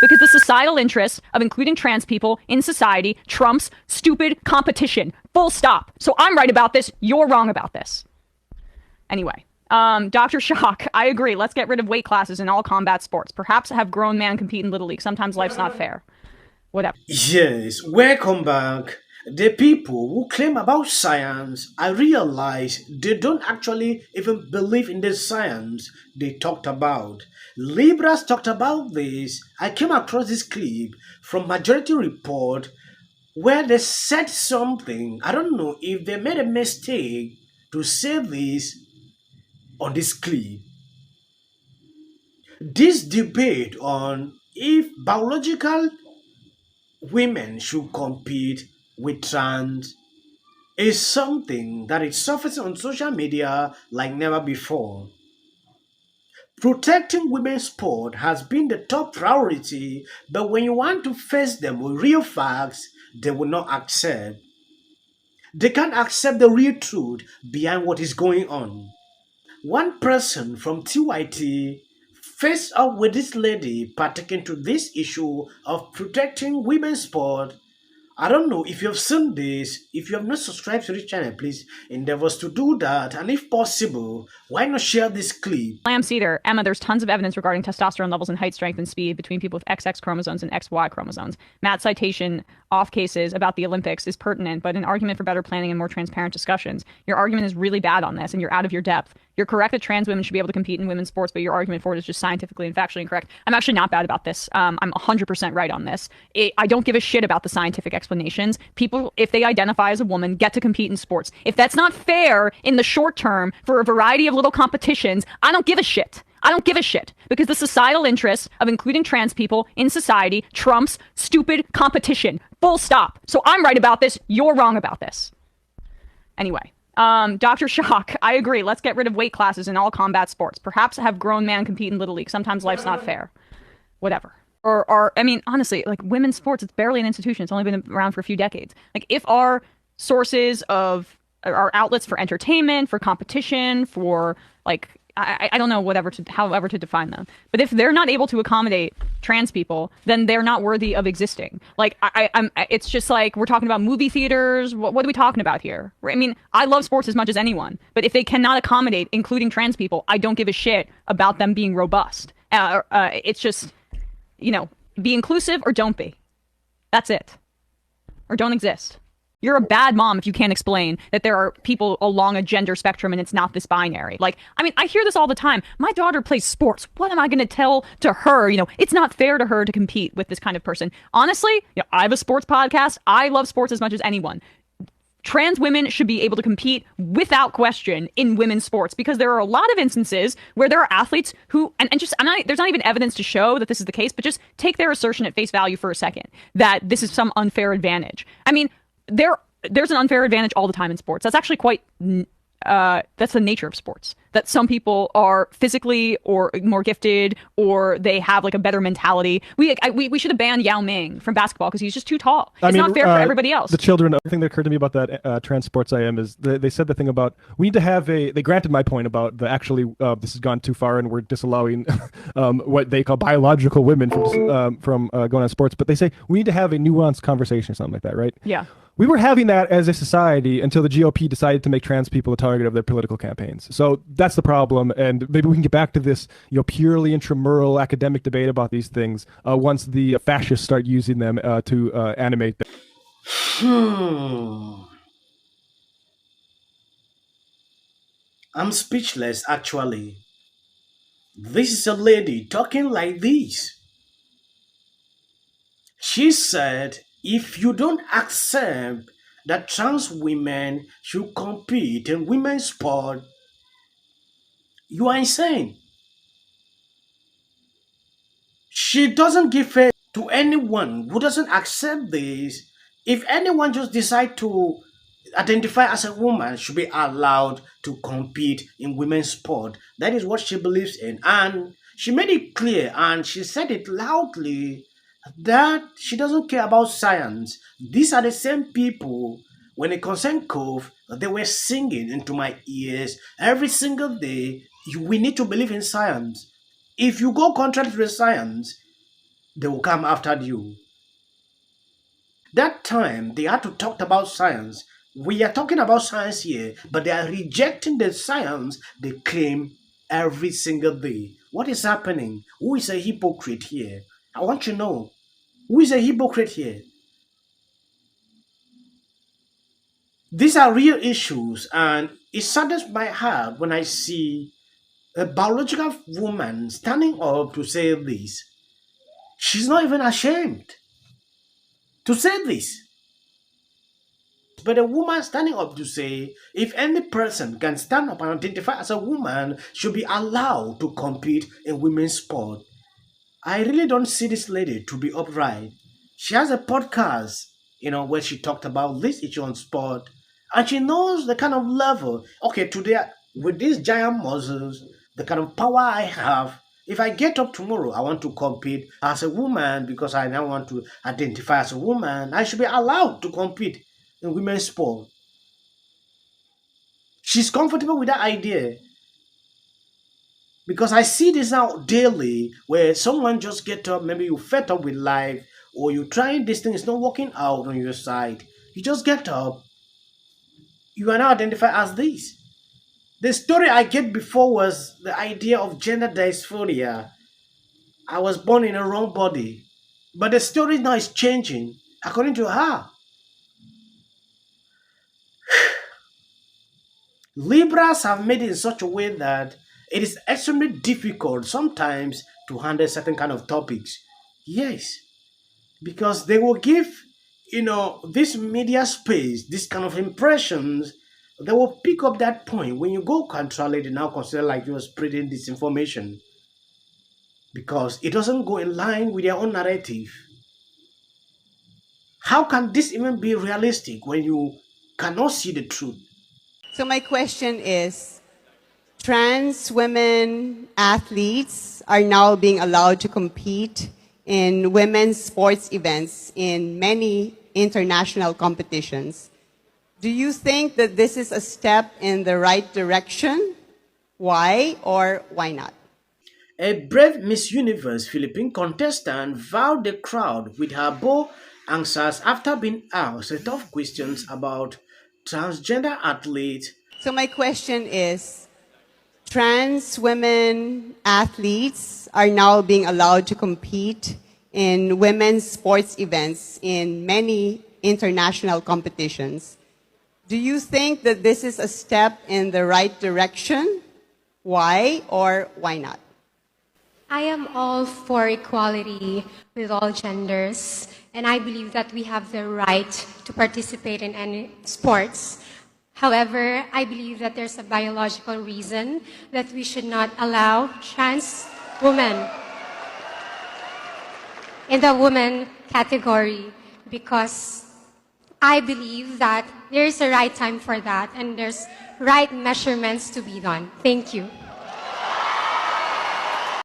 because the societal interest of including trans people in society trumps stupid competition. Full stop. So I'm right about this. You're wrong about this. Anyway. Dr. Shock, I agree. Let's get rid of weight classes in all combat sports. Perhaps have grown man compete in Little League. Sometimes life's not fair. Whatever. Yes, welcome back. The people who claim about science, I realize they don't actually even believe in the science they talked about. Libras talked about this. I came across this clip from Majority Report where they said something. I don't know if they made a mistake to say this on this clip. This debate on if biological women should compete with trans is something that is surfacing on social media like never before. Protecting women's sport has been the top priority, but when you want to face them with real facts, they will not accept. They can't accept the real truth behind what is going on. One person from TYT faced up with this lady partaking to this issue of protecting women's sport. I don't know if you've seen this. If you have not subscribed to this channel, please endeavors to do that. And if possible, why not share this clip? Lamb Cedar, Emma, there's tons of evidence regarding testosterone levels in height, strength, and speed between people with XX chromosomes and XY chromosomes. Matt's citation off cases about the Olympics is pertinent, but an argument for better planning and more transparent discussions. Your argument is really bad on this, and you're out of your depth. You're correct that trans women should be able to compete in women's sports, but your argument for it is just scientifically and factually incorrect. I'm actually not bad about this. I'm 100% right on this. I don't give a shit about the scientific explanations. People, if they identify as a woman, get to compete in sports. If that's not fair in the short term for a variety of little competitions, I don't give a shit. I don't give a shit because the societal interest of including trans people in society trumps stupid competition. Full stop. So I'm right about this. You're wrong about this. Anyway. Dr. Shock, I agree. Let's get rid of weight classes in all combat sports. Perhaps have grown man compete in Little League. Sometimes life's not fair. Whatever. Or I mean, honestly, like women's sports, it's barely an institution. It's only been around for a few decades. Like if our sources of our outlets for entertainment, for competition, for like I don't know however to define them. But if they're not able to accommodate trans people, then they're not worthy of existing. Like it's just like we're talking about movie theaters. What are we talking about here? I mean, I love sports as much as anyone, but if they cannot accommodate including trans people, I don't give a shit about them being robust. It's just, be inclusive or don't be. That's it. Or don't exist. You're a bad mom if you can't explain that there are people along a gender spectrum and it's not this binary. Like, I mean, I hear this all the time. My daughter plays sports. What am I going to tell to her? It's not fair to her to compete with this kind of person. Honestly, I have a sports podcast. I love sports as much as anyone. Trans women should be able to compete without question in women's sports because there are a lot of instances where there are athletes who, there's not even evidence to show that this is the case, but just take their assertion at face value for a second that this is some unfair advantage. I mean, there's an unfair advantage all the time in sports. That's actually quite that's the nature of sports, that some people are physically or more gifted or they have like a better mentality. We should have banned Yao Ming from basketball because he's just too tall. It's not fair for everybody else. The children, the thing that occurred to me about that trans sports IM is they said the thing about we need to have they granted my point about this has gone too far and we're disallowing what they call biological women from going on sports, but they say we need to have a nuanced conversation or something like that, right? Yeah. We were having that as a society until the GOP decided to make trans people a target of their political campaigns. So that's the problem, and maybe we can get back to this, purely intramural academic debate about these things once the fascists start using them to animate them. I'm speechless, actually. This is a lady talking like this. She said, if you don't accept that trans women should compete in women's sport, you are insane. She doesn't give it to anyone who doesn't accept this. If anyone just decide to identify as a woman should be allowed to compete in women's sport, that is what she believes in. And she made it clear and she said it loudly that she doesn't care about science. These are the same people, when it concerned Cove, they were singing into my ears every single day, we need to believe in science. If you go contrary to the science, they will come after you. That time they had to talk about science. We are talking about science here, but they are rejecting the science they claim every single day. What is happening? Who is a hypocrite here? I want to know. Who is a hypocrite here? These are real issues, and it saddens my heart when I see a biological woman standing up to say this. She's not even ashamed to say this. But a woman standing up to say, if any person can stand up and identify as a woman, should be allowed to compete in women's sport. I really don't see this lady to be upright. She has a podcast, where she talked about this issue on sport, and she knows the kind of level. Okay, today with these giant muscles, the kind of power I have. If I get up tomorrow, I want to compete as a woman because I now want to identify as a woman. I should be allowed to compete in women's sport. She's comfortable with that idea because I see this now daily where someone just get up, maybe you fed up with life or you trying this thing, it's not working out on your side. You just get up, you are now identified as this. The story I get before was the idea of gender dysphoria. I was born in a wrong body. But the story now is changing according to her. Liberals have made it in such a way that it is extremely difficult sometimes to handle certain kind of topics. Yes, because they will give, this media space, this kind of impressions, they will pick up that point. When you go contrary, they now consider like you are spreading disinformation because it doesn't go in line with their own narrative. How can this even be realistic when you cannot see the truth? So my question is, trans women athletes are now being allowed to compete in women's sports events in many international competitions. Do you think that this is a step in the right direction? Why or why not? A brave Miss Universe Philippine contestant wowed the crowd with her bold answers after being asked tough questions about transgender athletes. So my question is, trans women athletes are now being allowed to compete in women's sports events in many international competitions. Do you think that this is a step in the right direction? Why or why not? I am all for equality with all genders, and I believe that we have the right to participate in any sports. However, I believe that there's a biological reason that we should not allow trans women in the women category because I believe that there's a right time for that and there's right measurements to be done. Thank you.